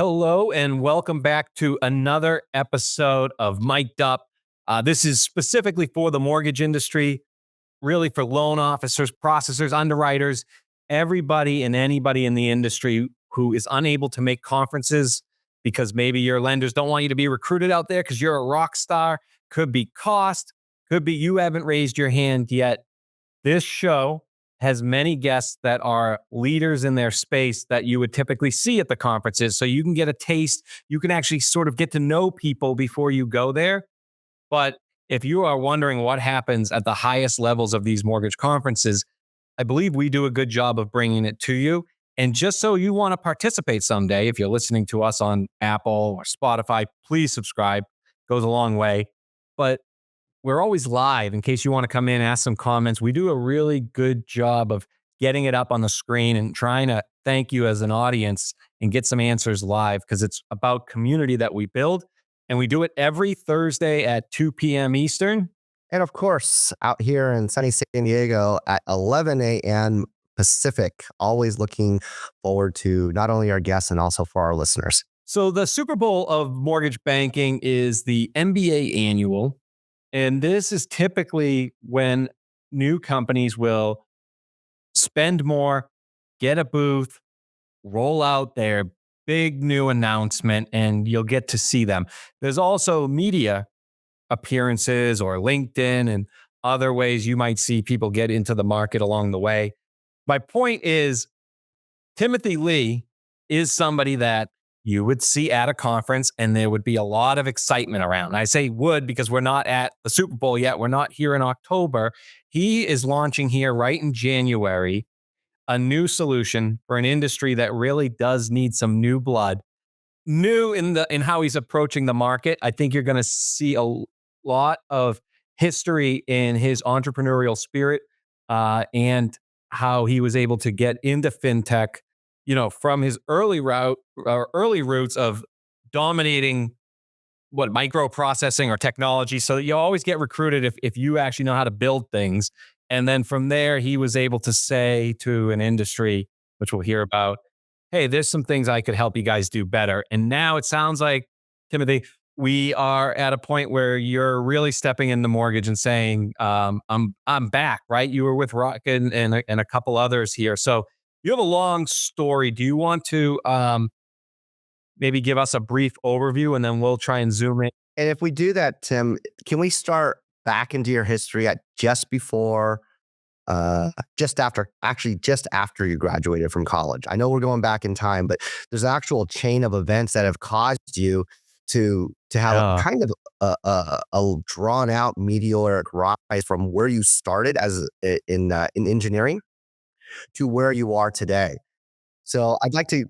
Hello and welcome back to another episode of Mic'd Up. This is specifically for the mortgage industry, really for loan officers, processors, underwriters, everybody and anybody in the industry who is unable to make conferences because maybe your lenders don't want you to be recruited out there because you're a rock star. Could be cost, could be you haven't raised your hand yet. This show has many guests that are leaders in their space that you would typically see at the conferences. So you can get a taste. You can actually sort of get to know people before you go there. But if you are wondering what happens at the highest levels of these mortgage conferences, I believe we do a good job of bringing it to you. And just so you want to participate someday, if you're listening to us on Apple or Spotify, please subscribe. Goes a long way. But we're always live in case you want to come in, ask some comments. We do a really good job of getting it up on the screen and trying to thank you as an audience and get some answers live because it's about community that we build. And we do it every Thursday at 2 p.m. Eastern. And of course, out here in sunny San Diego at 11 a.m. Pacific, always looking forward to not only our guests and also for our listeners. So the Super Bowl of mortgage banking is the MBA annual. And this is typically when new companies will spend more, get a booth, roll out their big new announcement, and you'll get to see them. There's also media appearances or LinkedIn and other ways you might see people get into the market along the way. My point is, Timothy Lee is somebody that you would see at a conference and there would be a lot of excitement around. And I say would because we're not at the Super Bowl yet. We're not here in October. He is launching here right in January a new solution for an industry that really does need some new blood. New in how he's approaching the market. I think you're going to see a lot of history in his entrepreneurial spirit and how he was able to get into FinTech, from his early roots of dominating microprocessing or technology. So you always get recruited if you actually know how to build things. And then from there, he was able to say to an industry, which we'll hear about, hey, there's some things I could help you guys do better. And now it sounds like, Timothy, we are at a point where you're really stepping into mortgage and saying, I'm back, right? You were with Rock and a couple others here. So you have a long story. Do you want to maybe give us a brief overview and then we'll try and zoom in? And if we do that, Tim, can we start back into your history at just after you graduated from college? I know we're going back in time, but there's an actual chain of events that have caused you to have kind of a drawn out meteoric rise from where you started in engineering to where you are today. So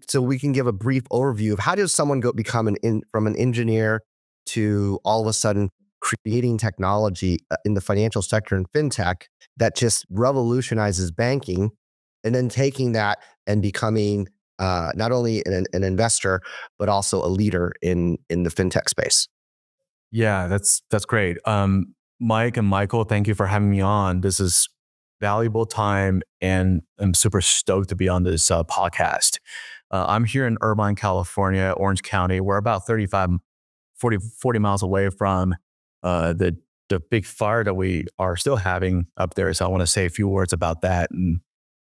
so we can give a brief overview of how does someone become from an engineer to all of a sudden creating technology in the financial sector and FinTech that just revolutionizes banking, and then taking that and becoming not only an investor, but also a leader in the FinTech space. Yeah, that's great. Mike and Michael, thank you for having me on. This is valuable time, and I'm super stoked to be on this podcast. I'm here in Irvine, California, Orange County. We're about 40 miles away from the big fire that we are still having up there. So I want to say a few words about that. And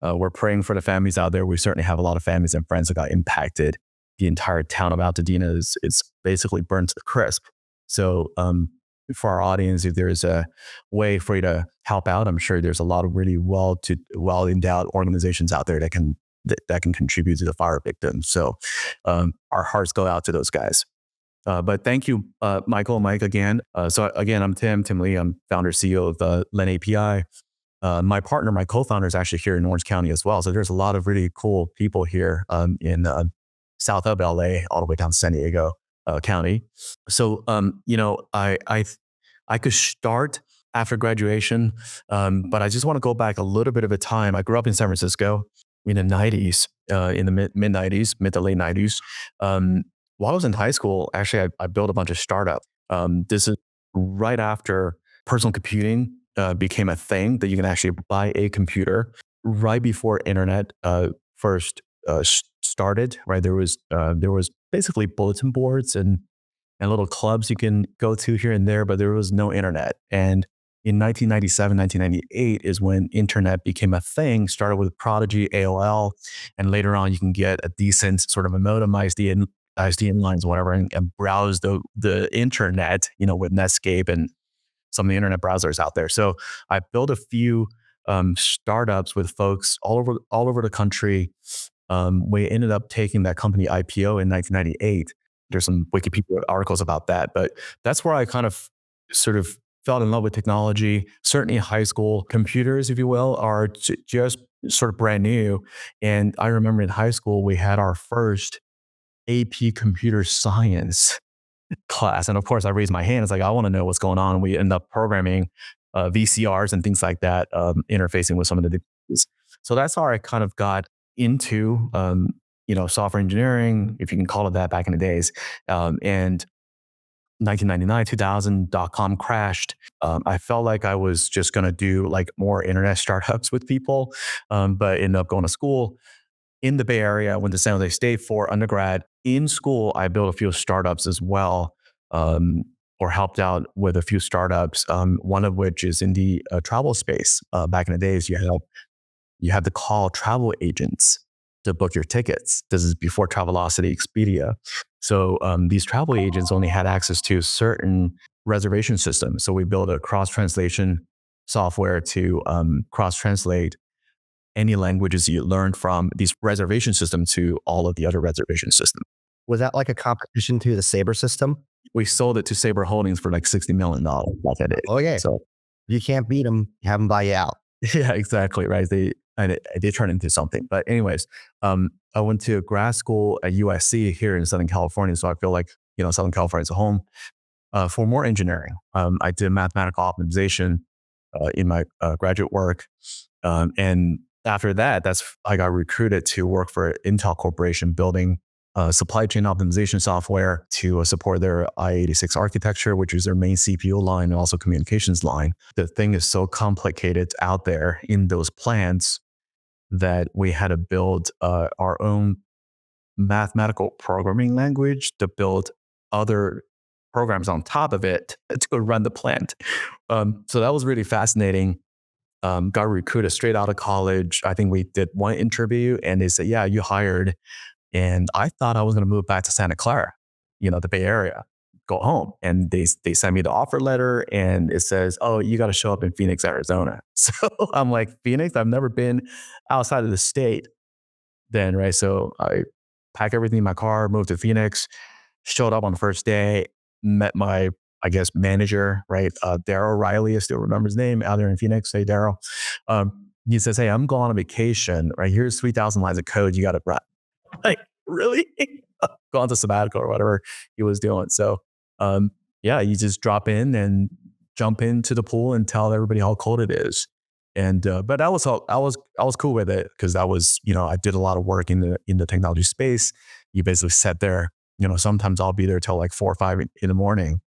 we're praying for the families out there. We certainly have a lot of families and friends that got impacted. The entire town of Altadena is basically burned to the crisp. So for our audience, if there's a way for you to help out, I'm sure there's a lot of really well endowed organizations out there that can contribute to the fire victims. So our hearts go out to those guys. But thank you, Michael and Mike again. So again, I'm Tim Lee. I'm founder, CEO of LendAPI. My partner, my co-founder is actually here in Orange County as well. So there's a lot of really cool people here in south of LA, all the way down to San Diego County. So, I could start after graduation, but I just want to go back a little bit of a time. I grew up in San Francisco in the 90s, in the mid to late 90s. While I was in high school, actually, I built a bunch of startups. This is right after personal computing became a thing that you can actually buy a computer. Right before internet first started, right? There was basically bulletin boards and little clubs you can go to here and there, but there was no internet. And in 1997, 1998 is when internet became a thing, started with Prodigy, AOL, and later on you can get a decent sort of a modem, ISDN lines, whatever, and browse the internet, with Netscape and some of the internet browsers out there. So I built a few startups with folks all over the country. We ended up taking that company IPO in 1998. There's some Wikipedia articles about that, but that's where I kind of sort of fell in love with technology. Certainly high school computers, if you will, are just sort of brand new. And I remember in high school, we had our first AP computer science class. And of course, I raised my hand. It's like, I want to know what's going on. We end up programming VCRs and things like that, interfacing with some of the devices. So that's how I kind of got into, software engineering, if you can call it that, back in the days. And 1999, 2000, .com crashed. I felt like I was just going to do like more internet startups with people, but ended up going to school in the Bay Area. I went to San Jose State for undergrad. In school, I built a few startups as well, or helped out with a few startups, one of which is in the travel space. Back in the days, you had to call travel agents to book your tickets. This is before Travelocity, Expedia. So these travel agents only had access to certain reservation systems. So we built a cross-translation software to cross-translate any languages you learned from these reservation systems to all of the other reservation systems. Was that like a competition to the Sabre system? We sold it to Sabre Holdings for like $60 million back at it. Oh, yeah. So you can't beat them, have them buy you out. yeah, exactly. Right. They turn into something. But anyways, I went to grad school at USC here in Southern California. So I feel like, Southern California is a home for more engineering. I did mathematical optimization in my graduate work. And after that, I got recruited to work for Intel Corporation, building supply chain optimization software to support their i86 architecture, which is their main CPU line and also communications line. The thing is so complicated out there in those plants that we had to build our own mathematical programming language to build other programs on top of it to run the plant. So that was really fascinating. Got recruited straight out of college. I think we did one interview and they said, yeah, you hired. And I thought I was going to move back to Santa Clara, the Bay Area, go home. And they sent me the offer letter and it says, oh, you got to show up in Phoenix, Arizona. So I'm like, Phoenix? I've never been outside of the state then, right? So I packed everything in my car, moved to Phoenix, showed up on the first day, met my, I guess, manager, right? Daryl Riley, I still remember his name, out there in Phoenix. Hey, Daryl. He says, hey, I'm going on vacation, right? Here's 3,000 lines of code you got to write. Like, really? Go on to sabbatical or whatever he was doing. So, yeah, you just drop in and jump into the pool and tell everybody how cold it is. And but that was I was cool with it because that was, I did a lot of work in the technology space. You basically sat there, sometimes I'll be there till like 4 or 5 in the morning,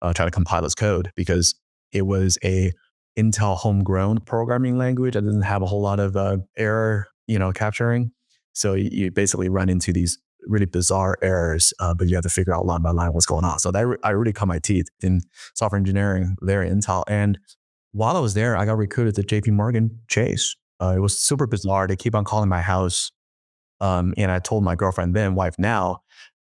trying to compile this code because it was a Intel homegrown programming language that doesn't have a whole lot of error, capturing. So you basically run into these really bizarre errors, but you have to figure out line by line what's going on. So I really cut my teeth in software engineering there at Intel. And while I was there, I got recruited to JP Morgan Chase. It was super bizarre. They keep on calling my house. And I told my girlfriend then, wife now,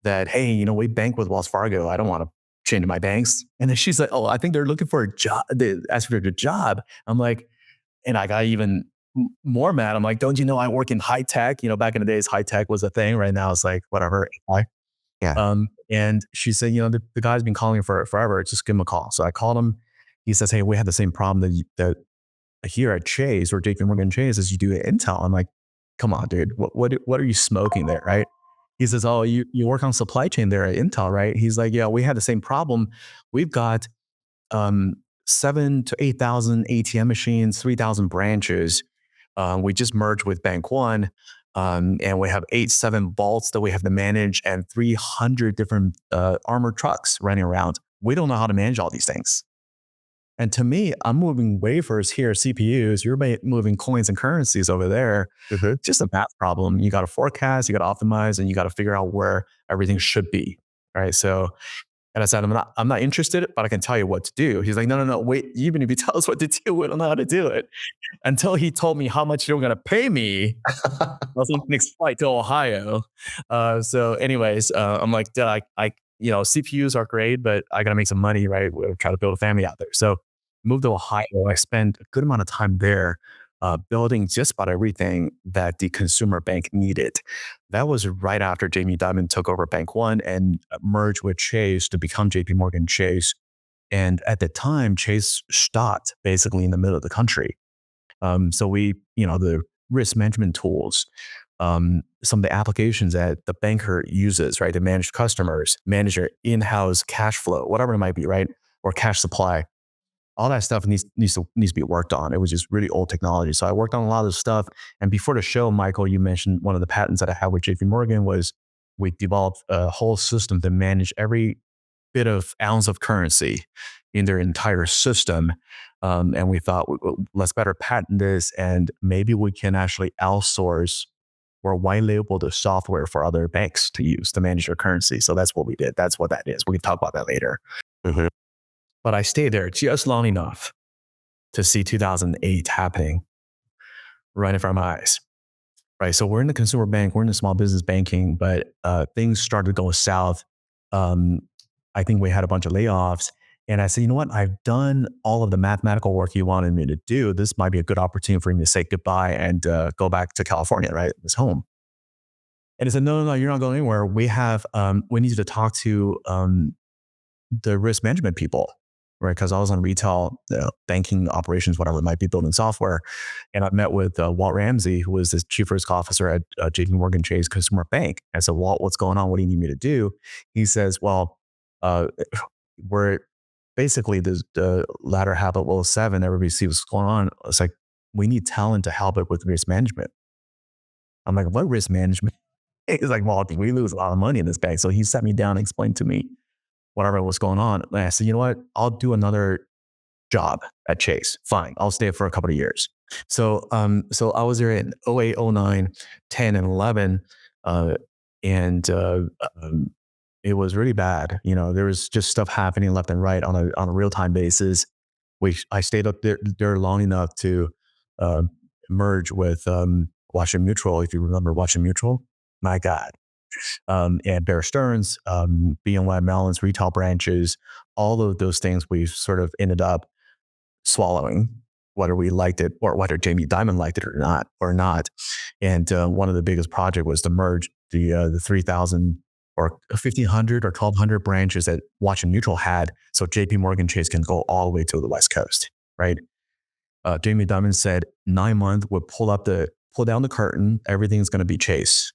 that, hey, we bank with Wells Fargo. I don't want to change my banks. And then she's like, oh, I think they're looking for a job. They asked for a job. I'm like, and I got even more mad. I'm like, don't you know I work in high tech? Back in the days, high tech was a thing. Right now, it's like, whatever. Yeah. And she said, the guy's been calling for forever. Just give him a call. So I called him. He says, hey, we had the same problem that here at Chase or JP Morgan Chase as you do at Intel. I'm like, come on, dude. What are you smoking there, right? He says, oh, you work on supply chain there at Intel, right? He's like, yeah, we had the same problem. We've got 7,000 to 8,000 ATM machines, 3,000 branches. We just merged with Bank One, and we have 7 vaults that we have to manage and 300 different armored trucks running around. We don't know how to manage all these things. And to me, I'm moving wafers here, CPUs. You're moving coins and currencies over there. Mm-hmm. Just a math problem. You got to forecast, you got to optimize, and you got to figure out where everything should be. Right. So, and I said, I'm not interested, but I can tell you what to do. He's like, no, wait. Even if you tell us what to do, we don't know how to do it. Until he told me how much you were going to pay me. I was on the next flight to Ohio. So, anyways, I'm like, CPUs are great, but I got to make some money, right? We're trying to build a family out there. So, moved to Ohio. I spent a good amount of time there, building just about everything that the consumer bank needed. That was right after Jamie Dimon took over Bank One and merged with Chase to become JP Morgan Chase. And at the time, Chase stopped basically in the middle of the country. So the risk management tools, some of the applications that the banker uses, right, to manage customers, manage their in-house cash flow, whatever it might be, right, or cash supply, all that stuff needs to be worked on. It was just really old technology. So I worked on a lot of stuff. And before the show, Michael, you mentioned one of the patents that I had with JP Morgan was we developed a whole system to manage every bit of ounce of currency in their entire system. And we thought, let's better patent this, and maybe we can actually outsource or white label the software for other banks to use to manage their currency. So that's what we did. That's what that is. We can talk about that later. Mm-hmm. But I stayed there just long enough to see 2008 happening right in front of my eyes. Right. So we're in the consumer bank, we're in the small business banking, but things started to go south. I think we had a bunch of layoffs. And I said, you know what? I've done all of the mathematical work you wanted me to do. This might be a good opportunity for me to say goodbye and go back to California, right? It's home. And he said, no, you're not going anywhere. We need you to talk to the risk management people, right? Because I was on retail, banking operations, whatever it might be, building software. And I met with Walt Ramsey, who was the chief risk officer at JP Morgan Chase Consumer Bank. I said, Walt, what's going on? What do you need me to do? He says, well, we're basically the latter half of 07, everybody sees what's going on. It's like, we need talent to help it with risk management. I'm like, what risk management? He's like, well, we lose a lot of money in this bank. So he sat me down and explained to me whatever was going on. And I said, you know what? I'll do another job at Chase. Fine. I'll stay for a couple of years. So I was there in 08, 09, 10, and 11. It was really bad. There was just stuff happening left and right on a real-time basis. I stayed up there long enough to merge with Washington Mutual. If you remember Washington Mutual, my God. And Bear Stearns, BNY Mellon's retail branches, all of those things we sort of ended up swallowing, whether we liked it or whether Jamie Dimon liked it or not. And one of the biggest projects was to merge the 3,000 or 1,500 or 1,200 branches that Washington Mutual had, so JP Morgan Chase can go all the way to the West Coast, right? Jamie Dimon said 9 months, we'll pull down the curtain, everything's going to be Chase.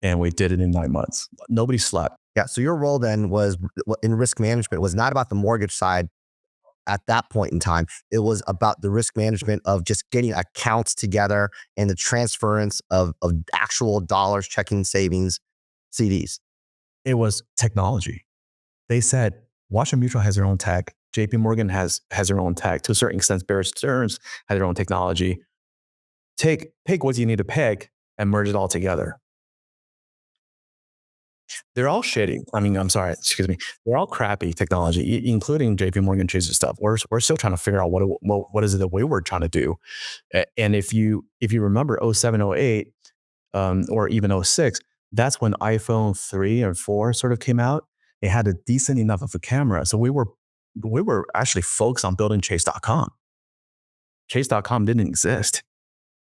And we did it in 9 months. Nobody slept. Yeah. So your role then was in risk management was not about the mortgage side at that point in time. It was about the risk management of just getting accounts together and the transference of actual dollars, checking, savings, CDs. It was technology. They said Washington Mutual has their own tech. JP Morgan has their own tech. To a certain extent, Bear Stearns has their own technology. Pick what you need to pick and merge it all together. They're all shitty. I mean, I'm sorry, excuse me. They're all crappy technology, including JP Morgan Chase's stuff. We're still trying to figure out what is it that we were trying to do. And if you remember 07, 08, or even 06, that's when iPhone 3 or 4 sort of came out. It had a decent enough of a camera. So we were actually focused on building Chase.com. Chase.com didn't exist.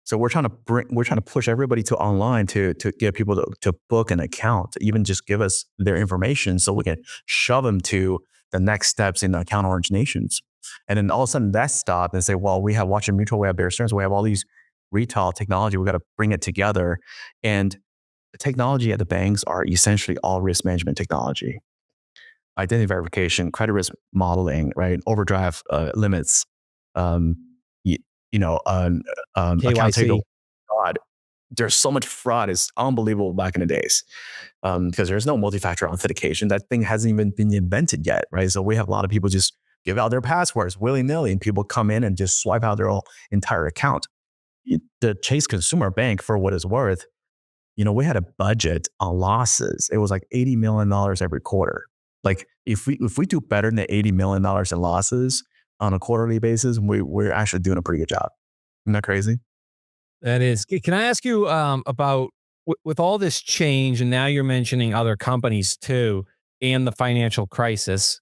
So we're trying to push everybody to online to get people to book an account, to even just give us their information so we can shove them to the next steps in account originations. And then all of a sudden that stopped and say, well, we have Washington Mutual, we have Bear Stearns, we have all these retail technology, we got to bring it together. And the technology at the banks are essentially all risk management technology. Identity verification, credit risk modeling, right? Overdraft limits, KYC. Fraud. There's so much fraud. It's unbelievable back in the days because there's no multi-factor authentication. That thing hasn't even been invented yet, right? So we have a lot of people just give out their passwords willy-nilly, and people come in and just swipe out their whole entire account. The Chase Consumer Bank, for what it's worth, we had a budget on losses. It was like $80 million every quarter. Like if we do better than $80 million in losses on a quarterly basis, we're actually doing a pretty good job. Isn't that crazy? That is. Can I ask you about with all this change, and now you're mentioning other companies too, and the financial crisis?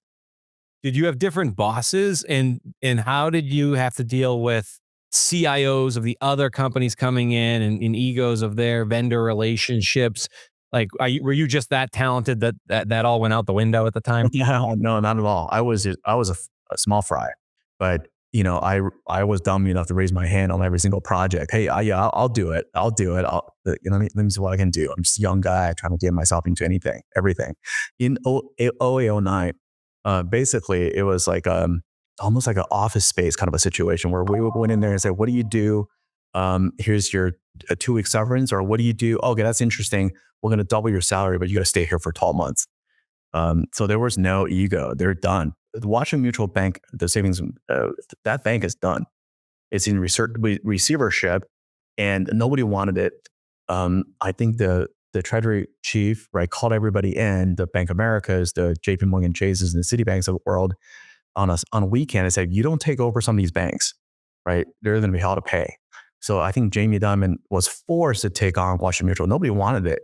Did you have different bosses, and how did you have to deal with CIOs of the other companies coming in and egos of their vendor relationships? Like, were you just that talented that all went out the window at the time? Yeah, no, not at all. I was a small fry, but I was dumb enough to raise my hand on every single project. Hey, I'll do it. I'll do it. Let me see what I can do. I'm just a young guy trying to get myself into everything. In 0809, basically it was like almost like an office space kind of a situation where we would go in there and say, what do you do? Here's your 2-week severance, or what do you do? Okay, that's interesting. We're going to double your salary, but you got to stay here for 12 months. So there was no ego. They're done. The Washington Mutual Bank, the savings, that bank is done. It's in receivership, and nobody wanted it. I think the Treasury chief, right, called everybody in, the Bank of Americas, the JP Morgan Chases, and the Citibanks of the world on a weekend and said, you don't take over some of these banks, right? They're going to be held to pay. So I think Jamie Dimon was forced to take on Washington Mutual. Nobody wanted it.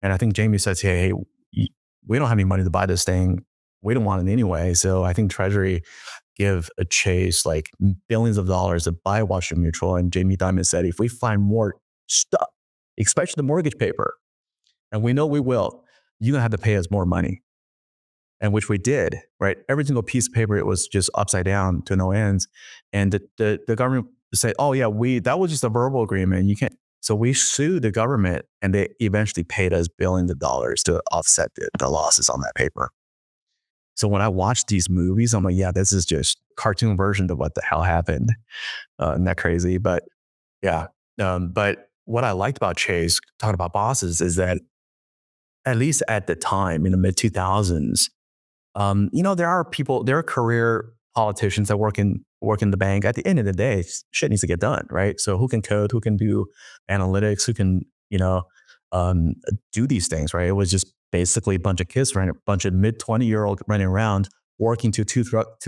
And I think Jamie says, hey, we don't have any money to buy this thing. We don't want it anyway. So I think Treasury give a Chase like billions of dollars to buy Washington Mutual. And Jamie Dimon said, if we find more stuff, especially the mortgage paper, and we know we will, you're going to have to pay us more money. And which we did, right? Every single piece of paper, it was just upside down to no ends. And the government said, oh yeah, that was just a verbal agreement. You can't. So we sued the government, and they eventually paid us billions of dollars to offset the losses on that paper. So when I watch these movies, I'm like, yeah, this is just cartoon version of what the hell happened. Isn't that crazy? But yeah. But what I liked about Chase, talking about bosses, is that at least at the time in the mid 2000s, there are career politicians that work in the bank. At the end of the day, shit needs to get done, right? So who can code, who can do analytics, who can, do these things, right? It was just basically a bunch of kids, a bunch of mid 20-year-old running around working to 2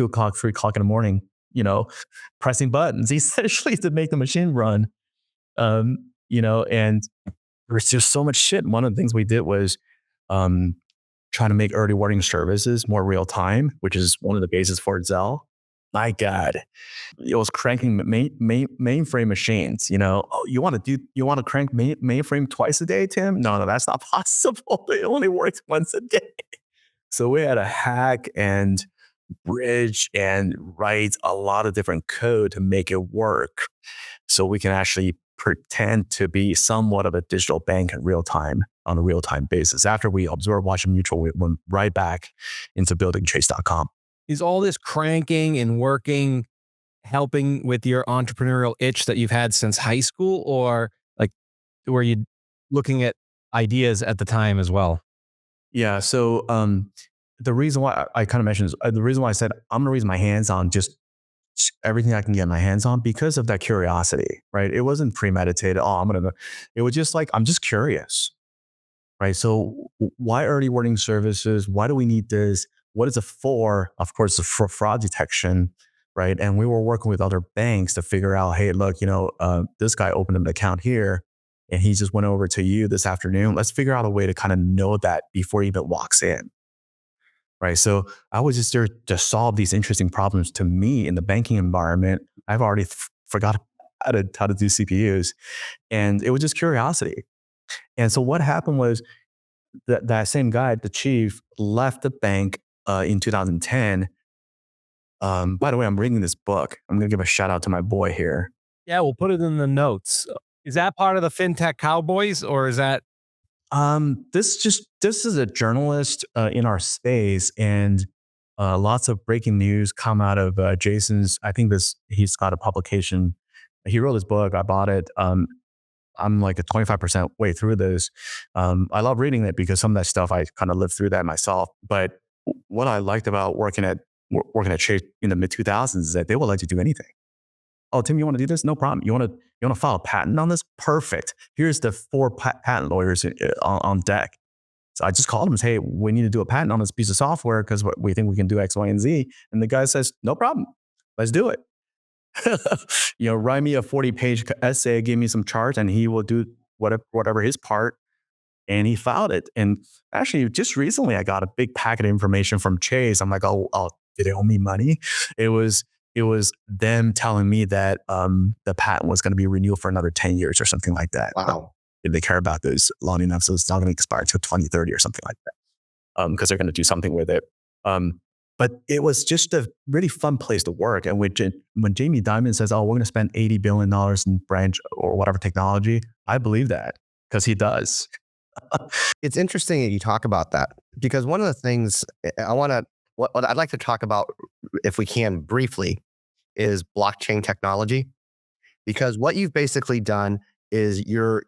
o'clock, 3 o'clock in the morning, pressing buttons essentially to make the machine run. And there's just so much shit. One of the things we did was trying to make early warning services more real time, which is one of the bases for Zelle. My God, it was cranking mainframe machines. Oh, you want to crank mainframe twice a day, Tim? No, that's not possible. It only works once a day. So we had to hack and bridge and write a lot of different code to make it work, so we can actually pretend to be somewhat of a digital bank in real time, on a real time basis. After we absorbed Washington Mutual, we went right back into building Chase.com. Is all this cranking and working helping with your entrepreneurial itch that you've had since high school, or like were you looking at ideas at the time as well? Yeah. So the reason why I kind of mentioned is the reason why I said I'm going to raise my hands on just everything I can get my hands on, because of that curiosity, right? It wasn't premeditated. It was just like, I'm just curious, right? So why early warning services? Why do we need this? What is it for? Of course, it's for fraud detection, right? And we were working with other banks to figure out, hey, look, this guy opened an account here and he just went over to you this afternoon. Let's figure out a way to kind of know that before he even walks in. Right. So I was just there to solve these interesting problems to me in the banking environment. I've already forgot how to do CPUs, and it was just curiosity. And so what happened was that same guy, the chief, left the bank in 2010. By the way, I'm reading this book. I'm going to give a shout out to my boy here. Yeah, we'll put it in the notes. Is that part of the FinTech Cowboys, or is that? This is a journalist in our space, and lots of breaking news come out of Jason's. I think he's got a publication. He wrote this book. I bought it. I'm like a 25% way through this. I love reading it because some of that stuff I kind of lived through that myself. But what I liked about working at working at Chase in the mid 2000s is that they will let you do anything. Oh, Tim, you want to do this? No problem. You want to file a patent on this? Perfect. Here's the 4 patent lawyers on deck. So I just called him and said, hey, we need to do a patent on this piece of software because we think we can do X, Y, and Z. And the guy says, no problem. Let's do it. Write me a 40-page essay, give me some charts, and he will do whatever his part. And he filed it. And actually, just recently, I got a big packet of information from Chase. I'm like, oh, did they owe me money? It was them telling me that the patent was going to be renewed for another 10 years or something like that. Wow. If they care about this long enough, so it's not going to expire until 2030 or something like that, because they're going to do something with it. But it was just a really fun place to work. And when Jamie Dimon says, oh, we're going to spend $80 billion in branch or whatever technology, I believe that because he does. It's interesting that you talk about that, because one of the things what I'd like to talk about, if we can briefly, is blockchain technology. Because what you've basically done is you're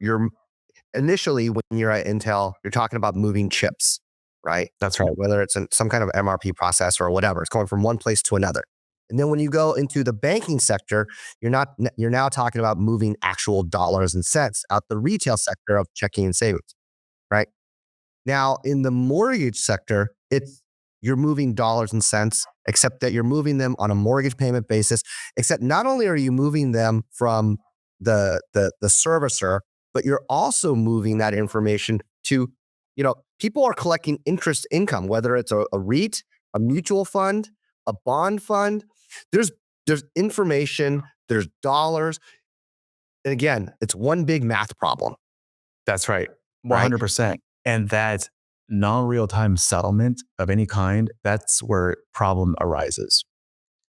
initially, when you're at Intel, you're talking about moving chips, right? That's right. Whether it's in some kind of MRP process or whatever, it's going from one place to another. And then when you go into the banking sector, you're now talking about moving actual dollars and cents out the retail sector of checking and savings, right? Now, in the mortgage sector, you're moving dollars and cents, except that you're moving them on a mortgage payment basis, except not only are you moving them from the servicer, but you're also moving that information to, people are collecting interest income, whether it's a REIT, a mutual fund, a bond fund. There's information, there's dollars. And again, it's one big math problem. That's right. 100%. And that non-real-time settlement of any kind, that's where problem arises,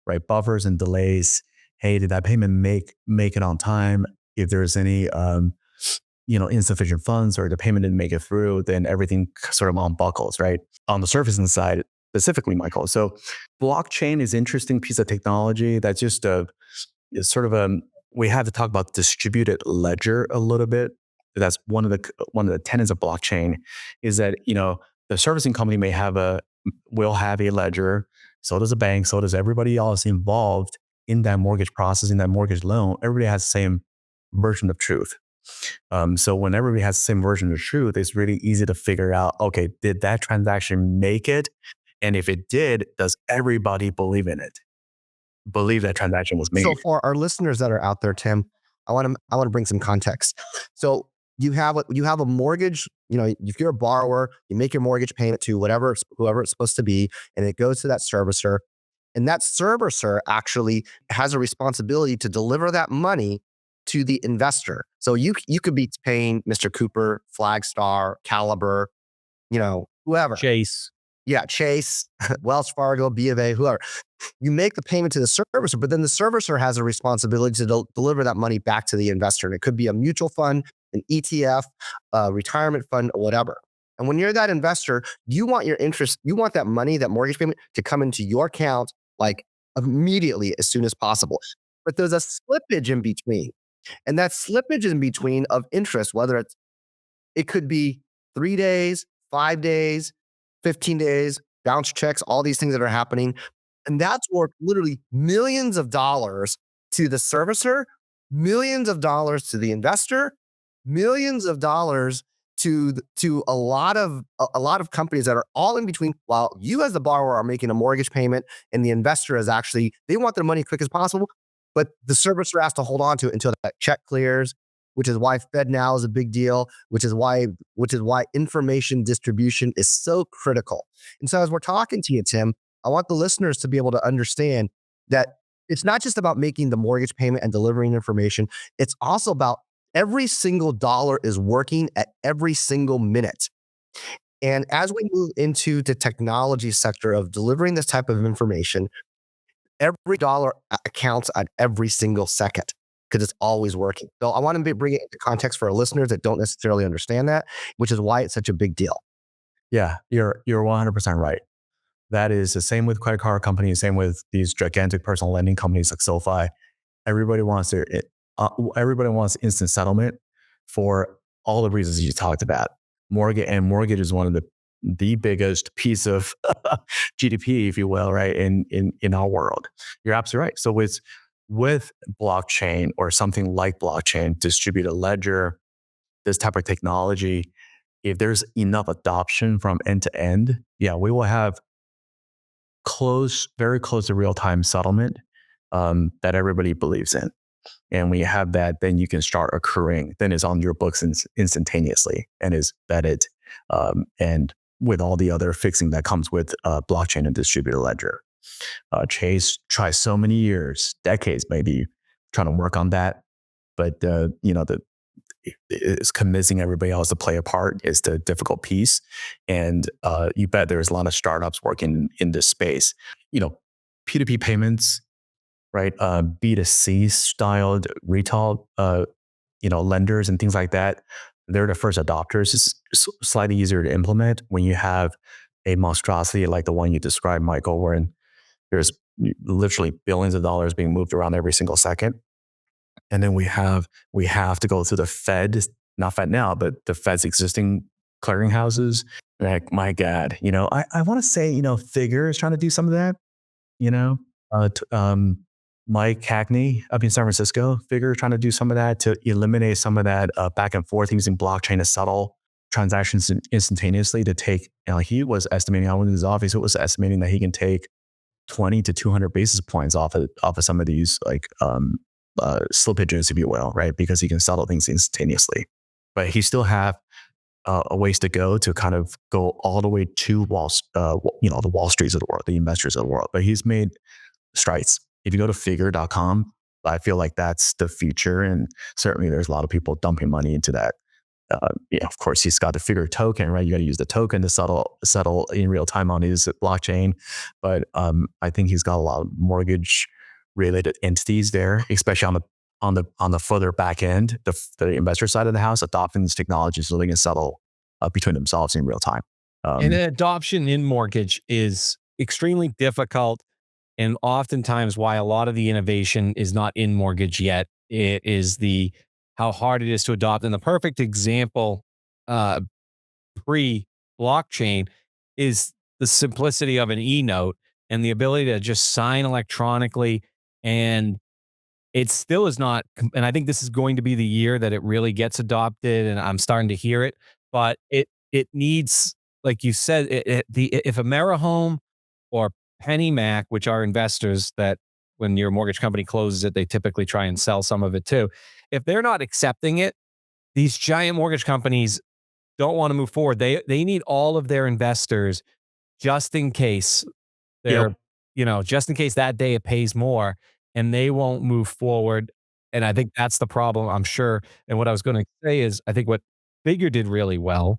right? Buffers and delays. Hey, did that payment make it on time? If there's any, insufficient funds or the payment didn't make it through, then everything sort of unbuckles, right? On the servicing side, specifically, Michael. So blockchain is an interesting piece of technology that's just we have to talk about distributed ledger a little bit. That's one of the tenets of blockchain is that, the servicing company will have a ledger. So does a bank. So does everybody else involved in that mortgage process, in that mortgage loan. Everybody has the same version of truth. So when everybody has the same version of truth, it's really easy to figure out, okay, did that transaction make it? And if it did, does everybody believe in it? Believe that transaction was made? So for our listeners that are out there, Tim, I want to bring some context. So you have a mortgage, if you're a borrower, you make your mortgage payment to whoever it's supposed to be, and it goes to that servicer. And that servicer actually has a responsibility to deliver that money to the investor. So you could be paying Mr. Cooper, Flagstar, Caliber, whoever. Chase. Yeah, Chase, Wells Fargo, B of A, whoever. You make the payment to the servicer, but then the servicer has a responsibility to deliver that money back to the investor. And it could be a mutual fund, an ETF, a retirement fund, or whatever. And when you're that investor, you want that money, that mortgage payment, to come into your account like immediately, as soon as possible. But there's a slippage in between. And that slippage in between of interest, whether it could be 3 days, 5 days, 15 days, bounce checks, all these things that are happening. And that's worth literally millions of dollars to the servicer, millions of dollars to the investor, millions of dollars to a lot of companies that are all in between, while you as the borrower are making a mortgage payment and the investor is actually, they want their money quick as possible, but the servicer has to hold on to it until that check clears, which is why FedNow is a big deal, which is why information distribution is so critical. And so as we're talking to you, Tim, I want the listeners to be able to understand that it's not just about making the mortgage payment and delivering information. It's also about every single dollar is working at every single minute. And as we move into the technology sector of delivering this type of information, every dollar counts at every single second, because it's always working. So I want to bring it into context for our listeners that don't necessarily understand that, which is why it's such a big deal. Yeah, you're 100% right. That is the same with credit card companies, same with these gigantic personal lending companies like SoFi. Everybody wants instant settlement for all the reasons you talked about. Mortgage is one of the biggest piece of GDP, if you will, right, in our world. You're absolutely right. So with blockchain or something like blockchain, distributed ledger, this type of technology, if there's enough adoption from end to end, yeah, we will have very close to real-time settlement that everybody believes in. And when you have that, then you can start accruing. Then it's on your books instantaneously and is vetted. And with all the other fixing that comes with blockchain and distributed ledger. Chase tries so many years, decades maybe, trying to work on that. But it's convincing everybody else to play a part is the difficult piece. And you bet there's a lot of startups working in this space. P2P payments, right? B2C styled retail, lenders and things like that. They're the first adopters. It's slightly easier to implement when you have a monstrosity like the one you described, Michael, where there's literally billions of dollars being moved around every single second. And then we have to go through the Fed, not Fed now, but the Fed's existing clearinghouses. Like, my God, I want to say, Figure is trying to do some of that, Mike Hackney up in San Francisco, Figure trying to do some of that to eliminate some of that back and forth using blockchain to settle transactions instantaneously to take, he was estimating, I went in his office, it was estimating that he can take 20 to 200 basis points off of some of these slippages, if you will, right? Because he can settle things instantaneously. But he still have a ways to go to kind of go all the way to the Wall Streets of the world, the investors of the world. But he's made strides. If you go to figure.com, I feel like that's the future. And certainly there's a lot of people dumping money into that. Of course, he's got the Figure token, right? You got to use the token to settle in real time on his blockchain. But I think he's got a lot of mortgage related entities there, especially on the further back end, the investor side of the house, adopting these technologies so they can settle between themselves in real time. And adoption in mortgage is extremely difficult, and oftentimes why a lot of the innovation is not in mortgage yet. It is how hard it is to adopt. And the perfect example pre-blockchain is the simplicity of an e-note and the ability to just sign electronically. And it still is not, and I think this is going to be the year that it really gets adopted, and I'm starting to hear it, but it needs, like you said, if AmeriHome or PennyMac, which are investors that when your mortgage company closes it, they typically try and sell some of it too. If they're not accepting it, these giant mortgage companies don't want to move forward. They need all of their investors just in case just in case that day it pays more, and they won't move forward. And I think that's the problem, I'm sure. And what I was going to say is, I think what Figure did really well,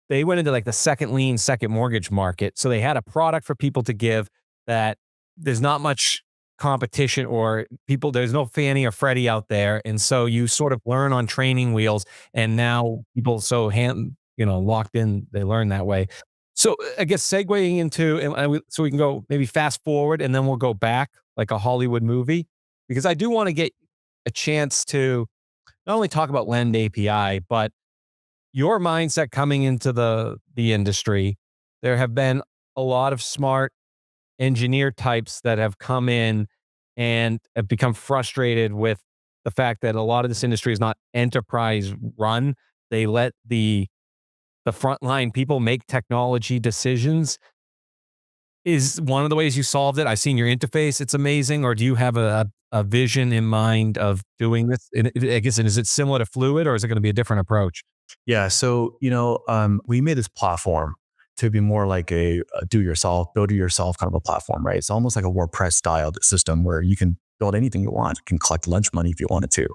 they went into like the second lien, second mortgage market. So they had a product for people to give that there's not much competition or people, there's no Fannie or Freddie out there. And so you sort of learn on training wheels, and now people locked in, they learn that way. So I guess segueing into, so we can go maybe fast forward and then we'll go back like a Hollywood movie, because I do want to get a chance to not only talk about LendAPI, but your mindset coming into the industry. There have been a lot of smart engineer types that have come in and have become frustrated with the fact that a lot of this industry is not enterprise run. They let the frontline people make technology decisions. Is one of the ways you solved it? I've seen your interface. It's amazing. Or do you have a vision in mind of doing this? And I guess, and is it similar to Fluid, or is it going to be a different approach? Yeah. So, we made this platform to be more like a do-yourself, build-it-yourself kind of a platform, right? It's almost like a WordPress styled system where you can build anything you want. You can collect lunch money if you wanted to.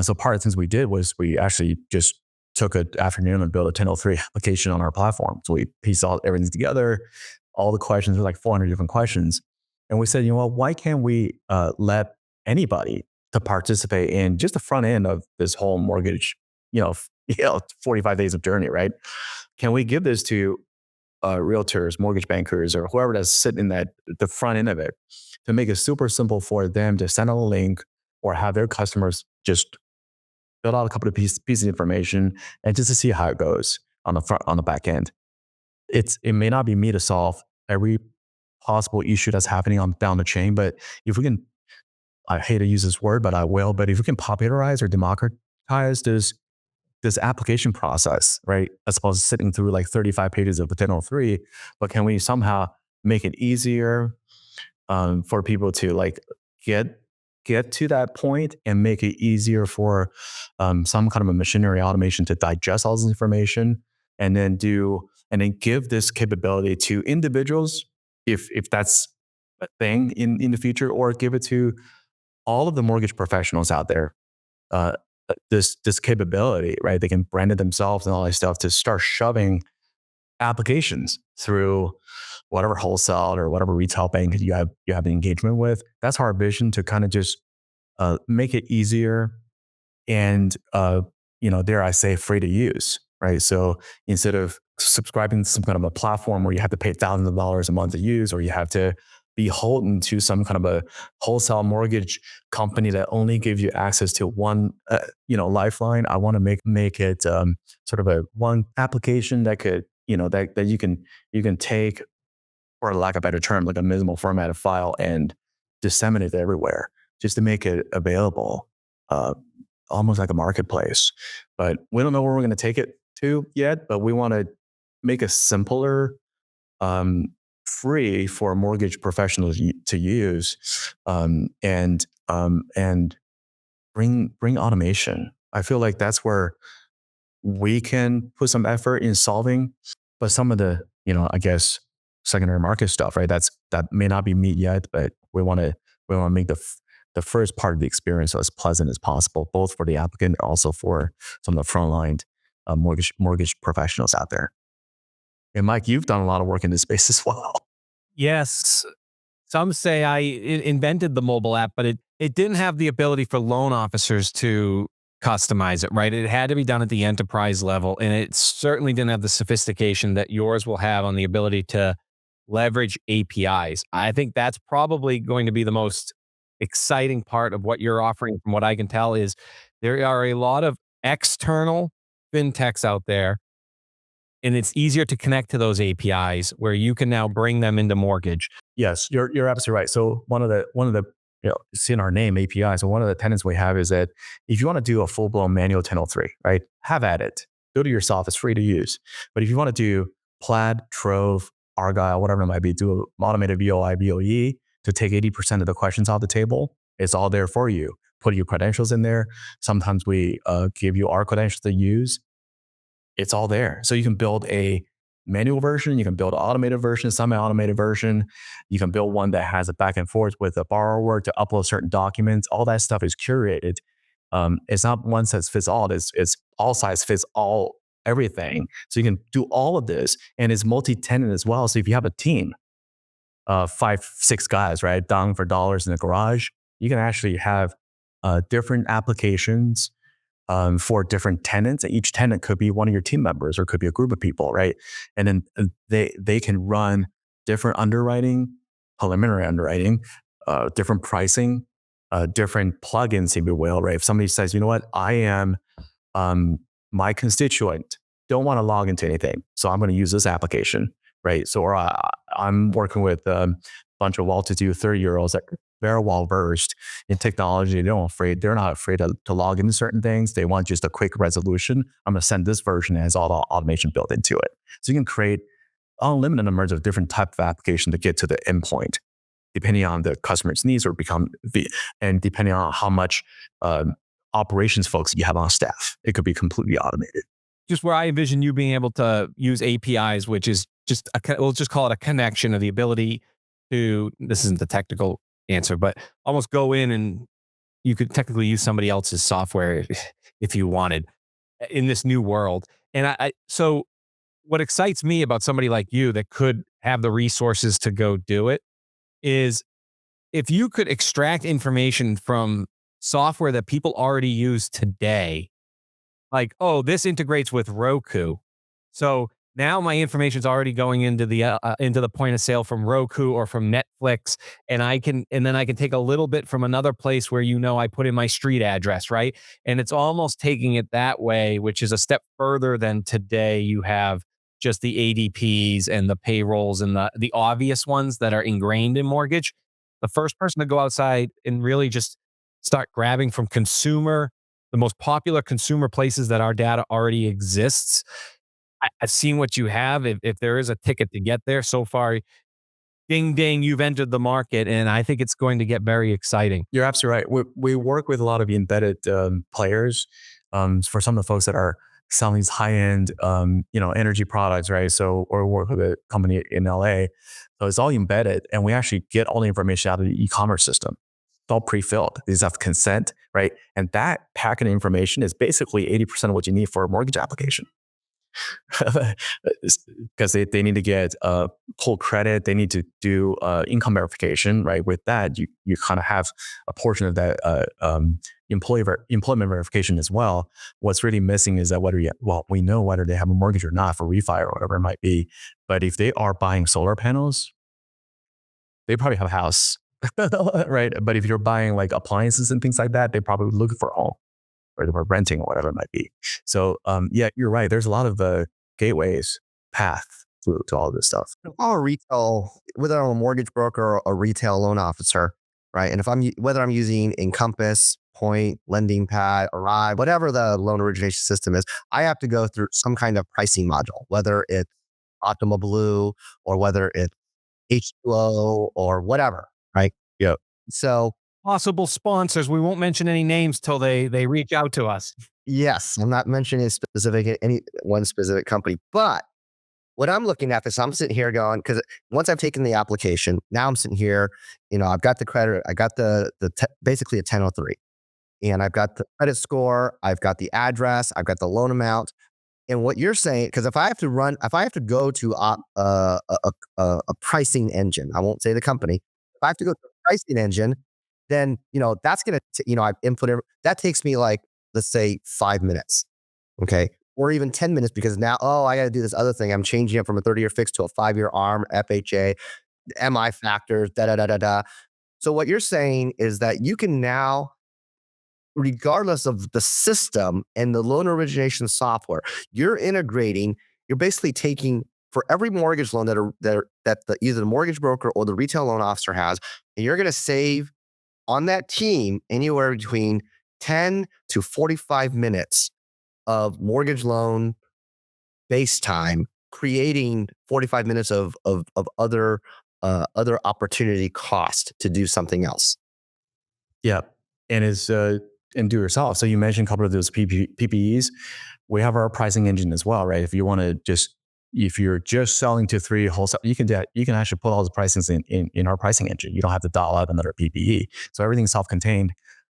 So part of the things we did was we actually just took an afternoon and built a 1003 application on our platform. So we pieced all everything together. All the questions were like 400 different questions. And we said, why can't we let anybody to participate in just the front end of this whole mortgage, 45 days of journey, right? Can we give this to realtors, mortgage bankers, or whoever that's sitting in the front end of it, to make it super simple for them to send out a link or have their customers just fill out a couple of pieces of information and just to see how it goes on the back end. it may not be me to solve every possible issue that's happening on down the chain, but if we can, I hate to use this word, but I will, but if we can popularize or democratize this application process, right? As opposed to sitting through like 35 pages of the 1003, but can we somehow make it easier for people to like get to that point and make it easier for some kind of a machinery automation to digest all this information and then give this capability to individuals if that's a thing in the future, or give it to all of the mortgage professionals out there. Uh, this capability, right? They can brand it themselves and all that stuff to start shoving applications through whatever wholesale or whatever retail bank you have an engagement with. That's our vision, to kind of just make it easier and dare I say, free to use, right? So instead of subscribing to some kind of a platform where you have to pay thousands of dollars a month to use, or you have to be beholden to some kind of a wholesale mortgage company that only gives you access to one, lifeline, I want to make it sort of a one application that could, that you can take, for lack of a better term, like a minimal formatted file and disseminate it everywhere, just to make it available, almost like a marketplace. But we don't know where we're going to take it to yet, but we want to make a simpler, free for mortgage professionals to use, and bring automation. I feel like that's where we can put some effort in solving, but some of the, I guess, secondary market stuff, right? That may not be meat yet, but we want to make the first part of the experience as pleasant as possible, both for the applicant and also for some of the frontline mortgage professionals out there. And Mike, you've done a lot of work in this space as well. Yes. Some say I invented the mobile app, but it didn't have the ability for loan officers to customize it, right? It had to be done at the enterprise level, and it certainly didn't have the sophistication that yours will have on the ability to leverage APIs. I think that's probably going to be the most exciting part of what you're offering, from what I can tell, is there are a lot of external FinTechs out there, and it's easier to connect to those APIs where you can now bring them into mortgage. Yes, you're absolutely right. So one of the it's in our name, API. So one of the tenets we have is that if you want to do a full blown manual 1003, right, have at it. Build it yourself. It's free to use. But if you want to do Plaid, Trove, Argyle, whatever it might be, do automated VOI, VOE to take 80% of the questions off the table. It's all there for you. Put your credentials in there. Sometimes we give you our credentials to use. It's all there. So you can build a manual version, you can build an automated version, semi-automated version. You can build one that has a back and forth with a borrower to upload certain documents. All that stuff is curated. It's not one size fits all. It's all size fits all, everything. So you can do all of this, and it's multi-tenant as well. So if you have a team, 5-6 guys, right, down for dollars in the garage, you can actually have different applications for different tenants. Each tenant could be one of your team members, or could be a group of people, right? And then they can run different underwriting, preliminary underwriting, different pricing, different plugins, if you will, right? If somebody says, you know what, I am my constituent don't want to log into anything, so I'm going to use this application, right? So, or I'm working with a bunch of well-to-do 30-year-olds that very well versed in technology. They're not afraid to log into certain things. They want just a quick resolution. I'm going to send this version that has all the automation built into it. So you can create unlimited numbers of different types of applications to get to the endpoint, depending on the customer's needs, and depending on how much operations folks you have on staff. It could be completely automated. Just where I envision you being able to use APIs, which is we'll just call it a connection, or the ability to, this isn't the technical answer, but almost go in and you could technically use somebody else's software if you wanted in this new world. And so what excites me about somebody like you that could have the resources to go do it is if you could extract information from software that people already use today, like, oh, this integrates with Roku. So now my information's already going into the point of sale from Roku or from Netflix, and then I can take a little bit from another place where I put in my street address, right? And it's almost taking it that way, which is a step further than today. You have just the ADPs and the payrolls and the obvious ones that are ingrained in mortgage. The first person to go outside and really just start grabbing from the most popular consumer places that our data already exists. I've seen what you have. If there is a ticket to get there so far, ding, ding, you've entered the market. And I think it's going to get very exciting. You're absolutely right. We work with a lot of the embedded players. For some of the folks that are selling these high-end, energy products, right? So, or work with a company in LA. So it's all embedded, and we actually get all the information out of the e-commerce system. It's all pre-filled. These have consent, right? And that packet of information is basically 80% of what you need for a mortgage application. Because they need to get pull credit, they need to do income verification, right? With that, you kind of have a portion of that employment verification as well. What's really missing is that we know whether they have a mortgage or not for refi or whatever it might be. But if they are buying solar panels, they probably have a house, right? But if you're buying like appliances and things like that, they probably looking for a home, or they were renting or whatever it might be. So you're right. There's a lot of gateways, path to all this stuff. All retail, whether I'm a mortgage broker or a retail loan officer, right? And whether I'm using Encompass, Point, LendingPad, Arrive, whatever the loan origination system is, I have to go through some kind of pricing module, whether it's Optima Blue or whether it's H2O or whatever, right? Yeah. So possible sponsors. We won't mention any names till they reach out to us. yes, I'm not mentioning any one specific company, but what I'm looking at is I'm sitting here going, because once I've taken the application, now I'm sitting here, I've got the credit, I got basically a 1003, and I've got the credit score, I've got the address, I've got the loan amount. And what you're saying, because if I have to go to a pricing engine, I won't say the company, if I have to go to a pricing engine, then, that's going to, I've input, that takes me like, let's say 5 minutes. Okay. Or even 10 minutes, because now, I got to do this other thing. I'm changing it from a 30-year fix to a 5-year ARM, FHA, MI factors, da. So what you're saying is that you can now, regardless of the system and the loan origination software, you're basically taking for every mortgage loan that either the mortgage broker or the retail loan officer has, and you're going to save on that team anywhere between 10 to 45 minutes of mortgage loan base time, creating 45 minutes of other opportunity cost to do something else. Yeah. And and do yourself. So you mentioned a couple of those PPEs. We have our pricing engine as well, right? If you're just selling to 3 wholesale, you can actually put all the pricings in our pricing engine. You don't have to dial out another PPE. So everything's self-contained.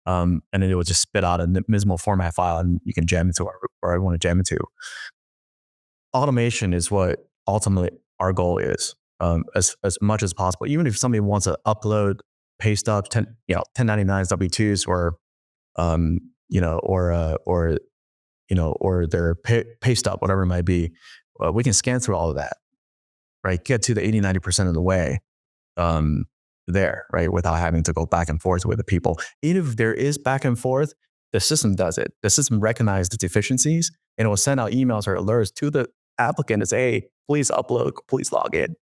And then it will just spit out a MISMO format file, and you can jam into where I want to jam into. Automation is what ultimately our goal is, as much as possible. Even if somebody wants to upload pay stubs, 1099s, W2s, or their pay stub, whatever it might be, we can scan through all of that, right? Get to the 80-90% of the way there, right? Without having to go back and forth with the people. Even if there is back and forth, the system does it. The system recognizes the deficiencies, and it will send out emails or alerts to the applicant to say, hey, please upload, please log in,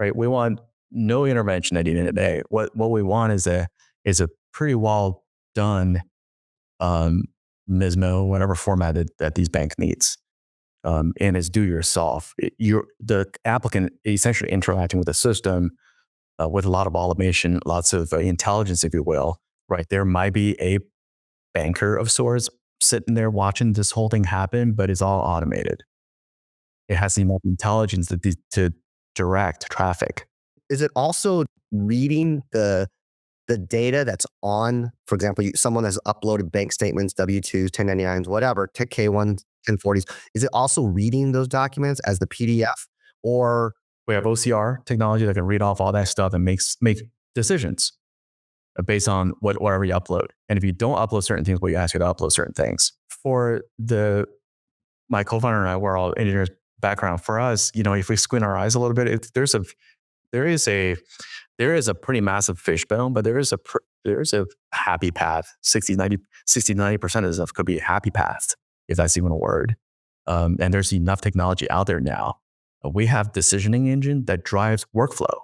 right? We want no intervention at the end of the day. What we want is a pretty well done MISMO, whatever format that these bank needs. And it's do yourself. The applicant essentially interacting with the system with a lot of automation, lots of intelligence, if you will, right? There might be a banker of sorts sitting there watching this whole thing happen, but it's all automated. It has enough intelligence to direct traffic. Is it also reading the data that's on, for example, someone has uploaded bank statements, W-2s, 1099s, whatever, K1s, 1040s. Is it also reading those documents as the PDF? Or we have OCR technology that can read off all that stuff and make decisions based on whatever you upload. And if you don't upload certain things, we ask you to upload certain things. For my co-founder and I, we're all engineers background. For us, if we squint our eyes a little bit, there is a pretty massive fishbone, but there is a happy path. 60-90% of stuff could be a happy path, if that's even a word. And there's enough technology out there now. We have decisioning engine that drives workflow,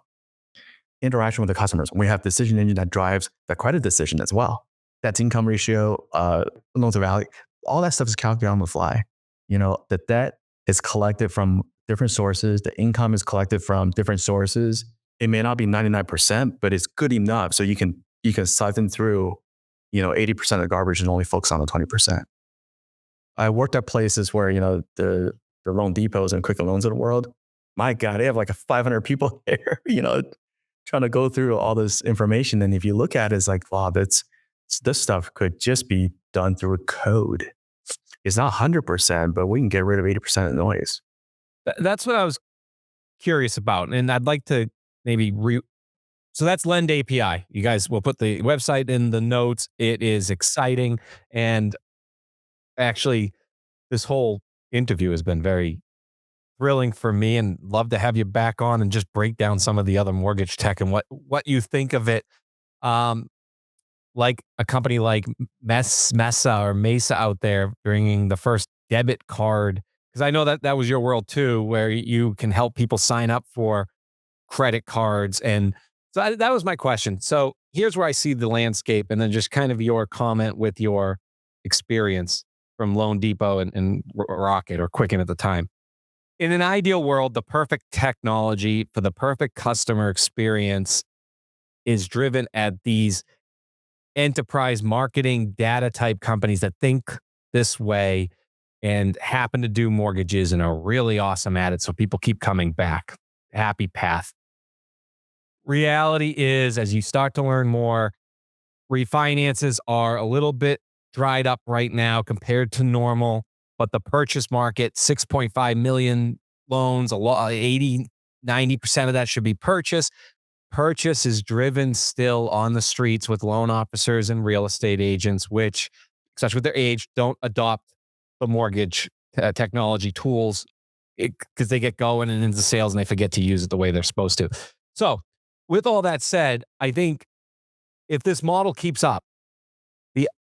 interaction with the customers. We have decision engine that drives the credit decision as well. That's income ratio, loan to value, all that stuff is calculated on the fly. The debt is collected from different sources. The income is collected from different sources. It may not be 99%, but it's good enough so you can siphon through, 80% of the garbage and only focus on the 20%. I worked at places where, the loan depots and quick loans of the world. My God, they have like 500 people there, trying to go through all this information. And if you look at it, it's like, wow, this stuff could just be done through code. It's not 100%, but we can get rid of 80% of the noise. That's what I was curious about. And I'd like to maybe so that's LendAPI. You guys will put the website in the notes. It is exciting. And actually, this whole interview has been very thrilling for me, and love to have you back on and just break down some of the other mortgage tech and what you think of it. Like a company like Mesa out there bringing the first debit card, because I know that was your world too, where you can help people sign up for credit cards. And so that was my question. So here's where I see the landscape, and then just kind of your comment with your experience from Loan Depot and Rocket or Quicken at the time. In an ideal world, the perfect technology for the perfect customer experience is driven at these enterprise marketing data type companies that think this way and happen to do mortgages and are really awesome at it. So people keep coming back. Happy path. Reality is, as you start to learn more, refinances are a little bit dried up right now compared to normal, but the purchase market, 6.5 million loans, 80-90% of that should be purchase. Purchase is driven still on the streets with loan officers and real estate agents, which, especially with their age, don't adopt the mortgage technology tools because they get going and into sales and they forget to use it the way they're supposed to. So with all that said, I think if this model keeps up,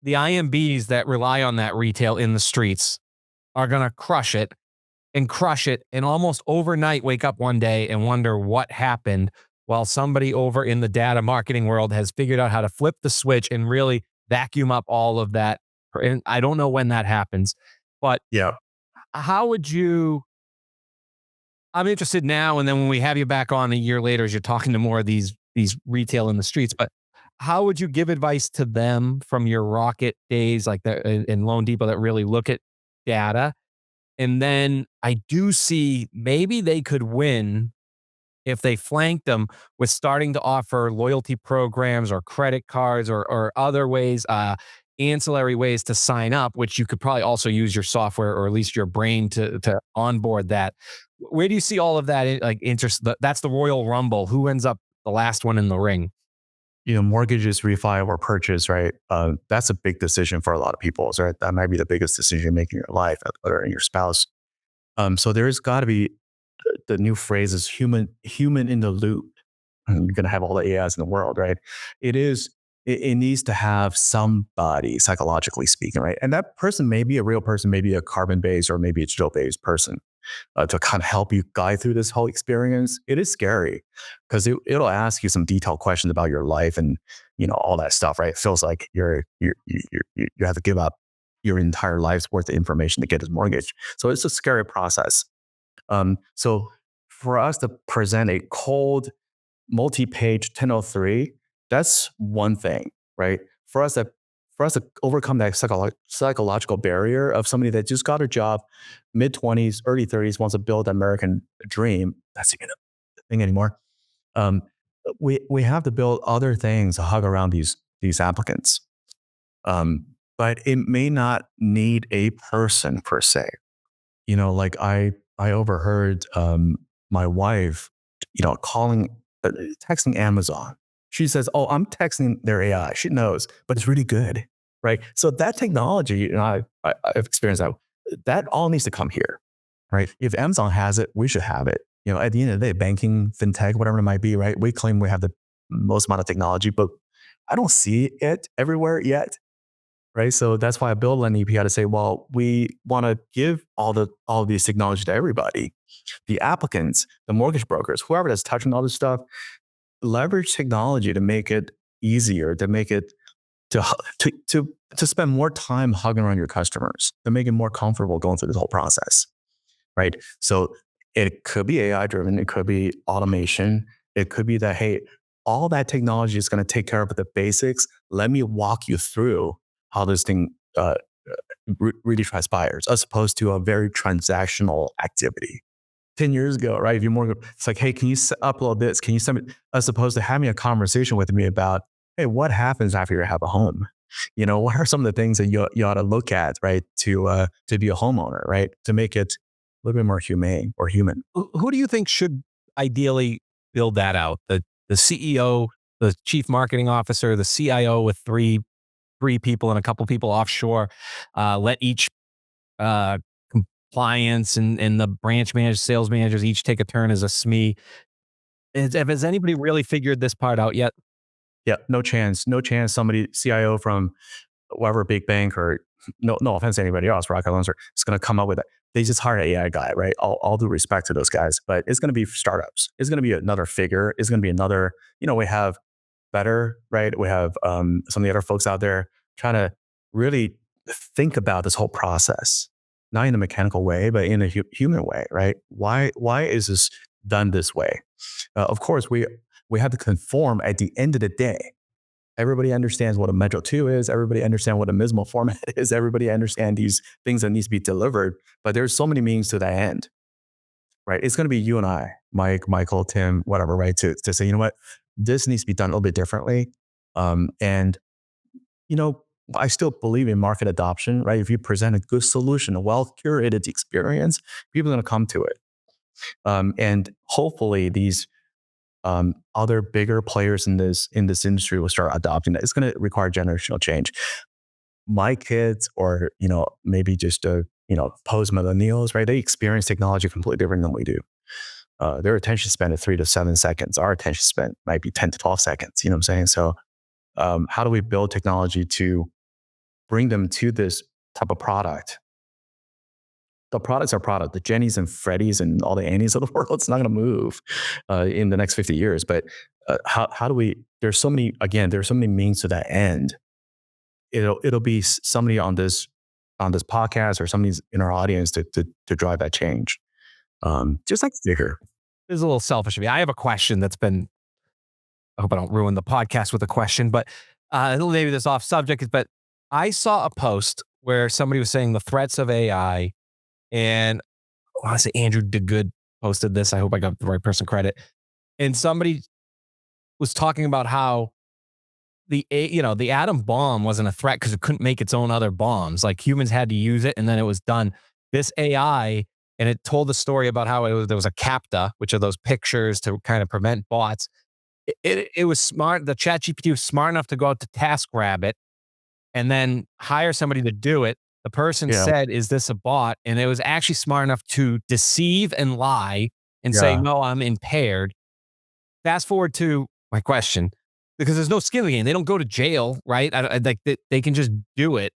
the IMBs that rely on that retail in the streets are going to crush it and almost overnight wake up one day and wonder what happened, while somebody over in the data marketing world has figured out how to flip the switch and really vacuum up all of that. And I don't know when that happens, but yeah, how would you, I'm interested now, and then when we have you back on a year later, as you're talking to more of these retail in the streets, but how would you give advice to them from your Rocket days, like in Loan Depot, that really look at data? And then I do see maybe they could win if they flanked them with starting to offer loyalty programs or credit cards or other ways, ancillary ways to sign up, which you could probably also use your software or at least your brain to onboard that. Where do you see all of that like interest? That's the Royal Rumble. Who ends up the last one in the ring? Mortgages, refi, or purchase, right? That's a big decision for a lot of people, right? That might be the biggest decision you make in your life or in your spouse. So there's got to be, the new phrase is human in the loop. You're going to have all the AIs in the world, right? It needs to have somebody, psychologically speaking, right? And that person may be a real person, maybe a carbon-based or maybe a digital-based person to kind of help you guide through this whole experience. It is scary because it'll ask you some detailed questions about your life and, all that stuff, right? It feels like you have to give up your entire life's worth of information to get this mortgage. So it's a scary process. So for us to present a cold, multi-page 1003, that's one thing, right? For us to overcome that psychological barrier of somebody that just got a job, mid-20s, early 30s, wants to build an American dream, that's not a thing anymore. We have to build other things to hug around these applicants. But it may not need a person per se. Like I overheard my wife, texting Amazon. She says, "Oh, I'm texting their AI. She knows, but it's really good, right?" So that technology, I've experienced that. That all needs to come here, right? If Amazon has it, we should have it. At the end of the day, banking, FinTech, whatever it might be, right? We claim we have the most amount of technology, but I don't see it everywhere yet, right? So that's why I built LendAPI to say, well, we want to give all of these technology to everybody, the applicants, the mortgage brokers, whoever that's touching all this stuff, leverage technology to make it easier, to make it to spend more time hugging around your customers, to make it more comfortable going through this whole process, right? So it could be AI driven, it could be automation, it could be that, hey, all that technology is going to take care of the basics. Let me walk you through how this thing really transpires, as opposed to a very transactional activity. 10 years ago, right? If you're more, it's like, hey, can you upload this? Can you send it? As opposed to having a conversation with me about, hey, what happens after you have a home? What are some of the things that you ought to look at, right? To be a homeowner, right? To make it a little bit more humane or human. Who do you think should ideally build that out? The CEO, the chief marketing officer, the CIO with three people and a couple people offshore. Let each compliance and the branch managers, sales managers each take a turn as a SME. Has anybody really figured this part out yet? Yeah, no chance. No chance somebody, CIO from whatever big bank or no offense to anybody else, Rocket Loans, is going to come up with it. They just hire an AI guy, right? All due respect to those guys, but it's going to be startups. It's going to be another figure. It's going to be another, we have Better, right? We have some of the other folks out there trying to really think about this whole process, not in a mechanical way, but in a human way, right? Why is this done this way? Of course, we have to conform at the end of the day. Everybody understands what a Metro 2 is. Everybody understands what a MISMO format is. Everybody understands these things that needs to be delivered. But there's so many means to that end, right? It's going to be you and I, Mike, Michael, Tim, whatever, right? To say, you know what, this needs to be done a little bit differently. And I still believe in market adoption, right? If you present a good solution, a well-curated experience, people are going to come to it. And hopefully these other bigger players in this industry will start adopting that. It's going to require generational change. My kids, or maybe just post millennials, right? They experience technology completely different than we do. Their attention span is 3 to 7 seconds. Our attention span might be 10 to 12 seconds. You know what I'm saying? So, how do we build technology to bring them to this type of product? The products are product. The Jennies and Freddies and all the Annies of the world, it's not going to move in the next 50 years. But how do we? There's so many means to that end. It'll be somebody on this podcast or somebody's in our audience to drive that change. Just like bigger. This is a little selfish of me. I have a question that's been. I hope I don't ruin the podcast with a question, but maybe this off subject. But I saw a post where somebody was saying the threats of AI. And I want to say Andrew DeGood posted this. I hope I got the right person credit. And somebody was talking about how the atom bomb wasn't a threat because it couldn't make its own other bombs. Like humans had to use it and then it was done. This AI, and it told the story about how there was a CAPTCHA, which are those pictures to kind of prevent bots. It was smart. The ChatGPT was smart enough to go out to TaskRabbit and then hire somebody to do it. The person said, is this a bot? And it was actually smart enough to deceive and lie and say, no, I'm impaired. Fast forward to my question, because there's no skin in the game. They don't go to jail, right? They can just do it.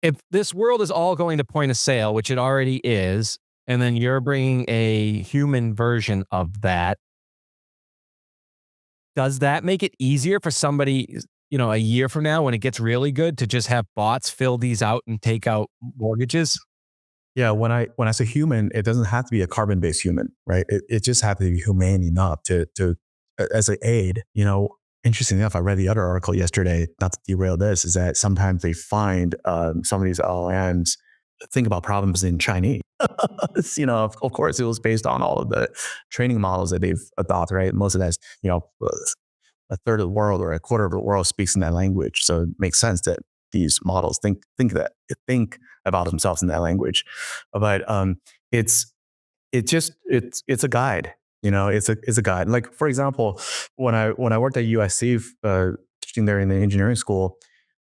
If this world is all going to point of sale, which it already is, and then you're bringing a human version of that, does that make it easier for somebody a year from now when it gets really good to just have bots fill these out and take out mortgages? Yeah, when I say human, it doesn't have to be a carbon-based human, right? It just has to be humane enough to as an aid. Interesting enough, I read the other article yesterday, not to derail this, is that sometimes they find some of these LLMs think about problems in Chinese. Of course, it was based on all of the training models that they've adopted, right? Most of that's, a third of the world or a quarter of the world speaks in that language. So it makes sense that these models think about themselves in that language. But it's a guide. It's a guide. Like, for example, when I worked at USC, teaching there in the engineering school,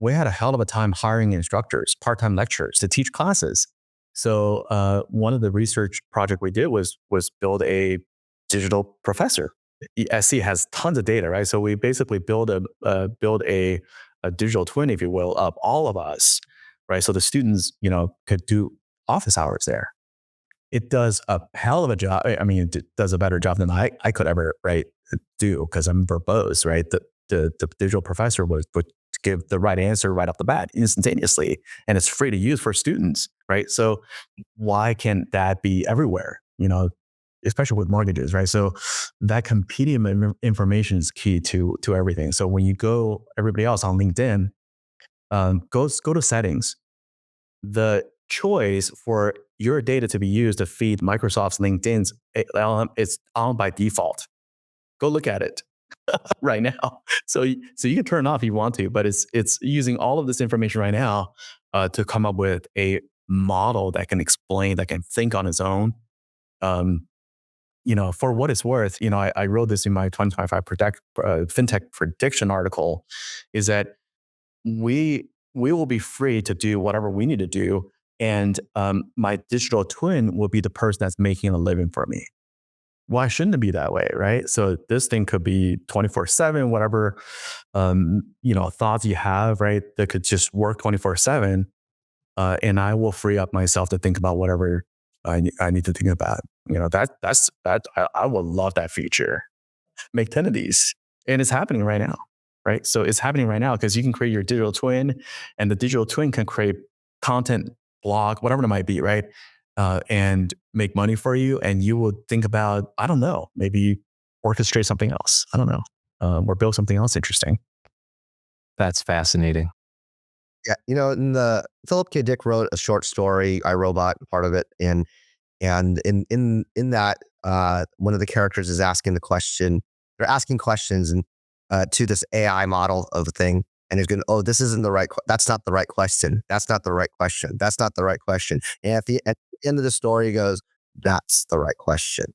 we had a hell of a time hiring instructors, part-time lecturers to teach classes. So one of the research project we did was build a digital professor. SC has tons of data, right? So we basically build a a digital twin, if you will, of all of us, right? So the students, could do office hours there. It does a hell of a job. I mean, it does a better job than I could ever, right, do, because I'm verbose, right? The digital professor would give the right answer right off the bat instantaneously, and it's free to use for students, right? So why can't that be everywhere? Especially with mortgages, right? So that compendium information is key to everything. So when you go, everybody else on LinkedIn, go to settings. The choice for your data to be used to feed Microsoft's LinkedIn's LLM is on by default. Go look at it right now. So you can turn it off if you want to, but it's using all of this information right now to come up with a model that can explain, that can think on its own. For what it's worth, I wrote this in my 2025 FinTech prediction article, is that we will be free to do whatever we need to do. And my digital twin will be the person that's making a living for me. Why shouldn't it be that way, right? So this thing could be 24/7, whatever, thoughts you have, right? That could just work 24/7. And I will free up myself to think about whatever I need to think about. I would love that feature. Make 10 of these. And it's happening right now, right? So it's happening right now because you can create your digital twin, and the digital twin can create content, blog, whatever it might be, right? And make money for you. And you will think about, I don't know, maybe orchestrate something else. I don't know. Or build something else interesting. That's fascinating. Yeah, in the Philip K. Dick wrote a short story, I, Robot, part of it, and in that, one of the characters is asking the question. They're asking questions and to this AI model of a thing, and he's going, "Oh, this isn't the right. That's not the right question. That's not the right question. That's not the right question." And at the end of the story, he goes, "That's the right question."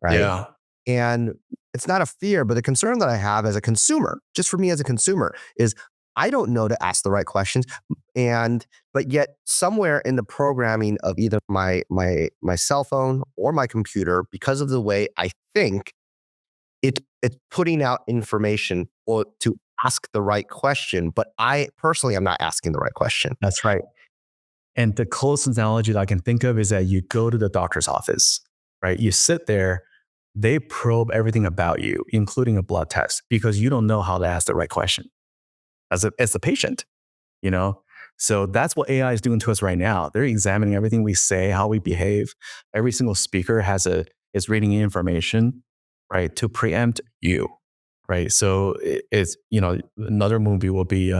Right? Yeah. And it's not a fear, but the concern that I have as a consumer, just for me as a consumer, is I don't know to ask the right questions, but yet somewhere in the programming of either my cell phone or my computer, because of the way I think, it's putting out information or to ask the right question. But I personally am not asking the right question. That's right. And the closest analogy that I can think of is that you go to the doctor's office, right? You sit there, they probe everything about you, including a blood test, because you don't know how to ask the right question as a patient, So that's what AI is doing to us right now. They're examining everything we say, how we behave. Every single speaker is reading information, right, to preempt you, right? So it's, another movie will be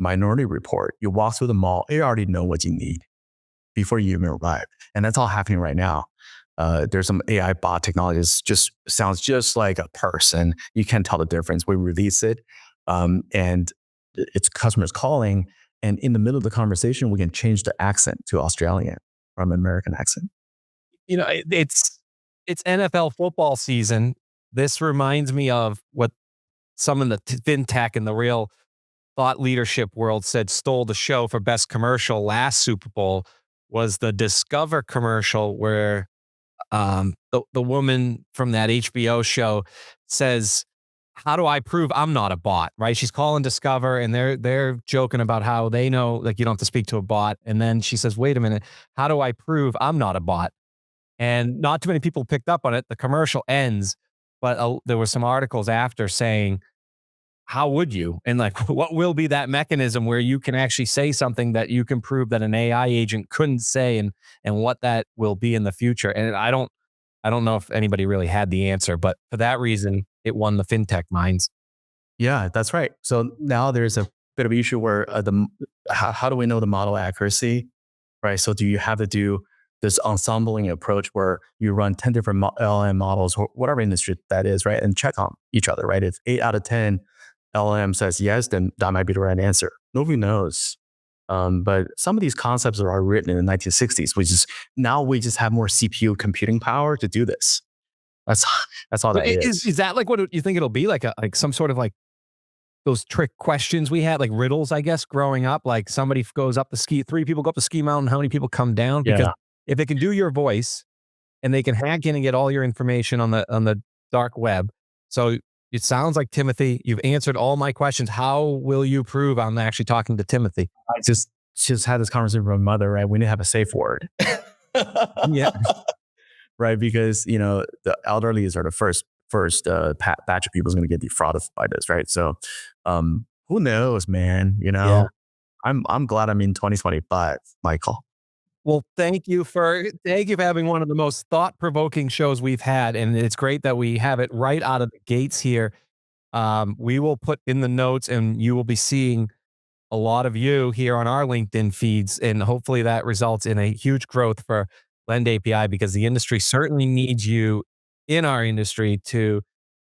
Minority Report. You walk through the mall, you already know what you need before you even arrive. And that's all happening right now. There's some AI bot technology that just sounds just like a person. You can't tell the difference. We release it, and it's customers calling, and in the middle of the conversation, we can change the accent to Australian from American accent. It's NFL football season. This reminds me of what some of the FinTech and the real thought leadership world said stole the show for best commercial last Super Bowl was the Discover commercial where the woman from that HBO show says, "How do I prove I'm not a bot?" Right? She's calling Discover, and they're joking about how they know, like, you don't have to speak to a bot. And then she says, "Wait a minute, how do I prove I'm not a bot?" And not too many people picked up on it. The commercial ends, but there were some articles after saying, "How would you?" And like, what will be that mechanism where you can actually say something that you can prove that an AI agent couldn't say, and what that will be in the future. And I don't know if anybody really had the answer, but for that reason, it won the FinTech minds. Yeah, that's right. So now there's a bit of issue where how do we know the model accuracy, right? So do you have to do this ensembling approach where you run 10 different LLM models or whatever industry that is, right? And check on each other, right? If 8 out of 10 LLM says yes, then that might be the right answer. Nobody knows. But some of these concepts are written in the 1960s, which is now we just have more CPU computing power to do this. That's all that is. Is that like what you think it'll be, like some sort of like those trick questions we had, like riddles, I guess, growing up? Like somebody goes up three people go up the ski mountain, how many people come down? Because if it can do your voice and they can hack in and get all your information on the dark web, so it sounds like, Timothy, you've answered all my questions. How will you prove I'm actually talking to Timothy? I just had this conversation with my mother, right? We need to have a safe word. Yeah. Right. Because, the elderlies are the first batch of people who's going to get defrauded by this. Right. So, who knows, man? Yeah. I'm glad I'm in 2025, Michael. Well, thank you for having one of the most thought-provoking shows we've had, and it's great that we have it right out of the gates here. We will put in the notes, and you will be seeing a lot of you here on our LinkedIn feeds, and hopefully that results in a huge growth for LendAPI, because the industry certainly needs you in our industry to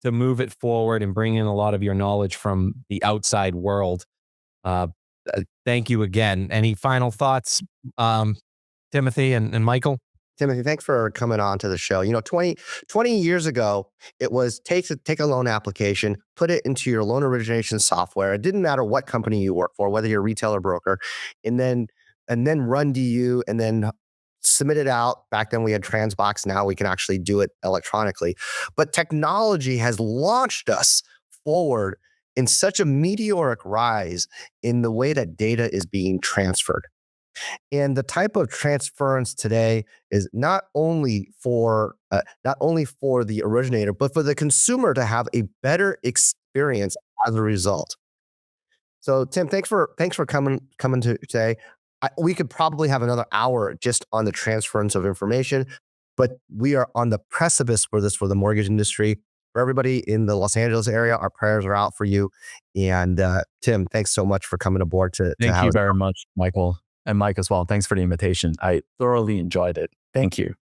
move it forward and bring in a lot of your knowledge from the outside world. Uh, Thank you again. Any final thoughts, Timothy and Michael? Timothy, thanks for coming on to the show. 20 years ago, it was take a loan application, put it into your loan origination software. It didn't matter what company you work for, whether you're a retail or broker, and then run DU and then submit it out. Back then we had Transbox. Now we can actually do it electronically. But technology has launched us forward in such a meteoric rise in the way that data is being transferred. And the type of transference today is not only for the originator, but for the consumer to have a better experience as a result. So, Tim, thanks for coming to today. We could probably have another hour just on the transference of information, but we are on the precipice for the mortgage industry. For everybody in the Los Angeles area, our prayers are out for you. And Tim, thanks so much for coming aboard Thank you very much, Michael. And Mike as well. Thanks for the invitation. I thoroughly enjoyed it. Thank you.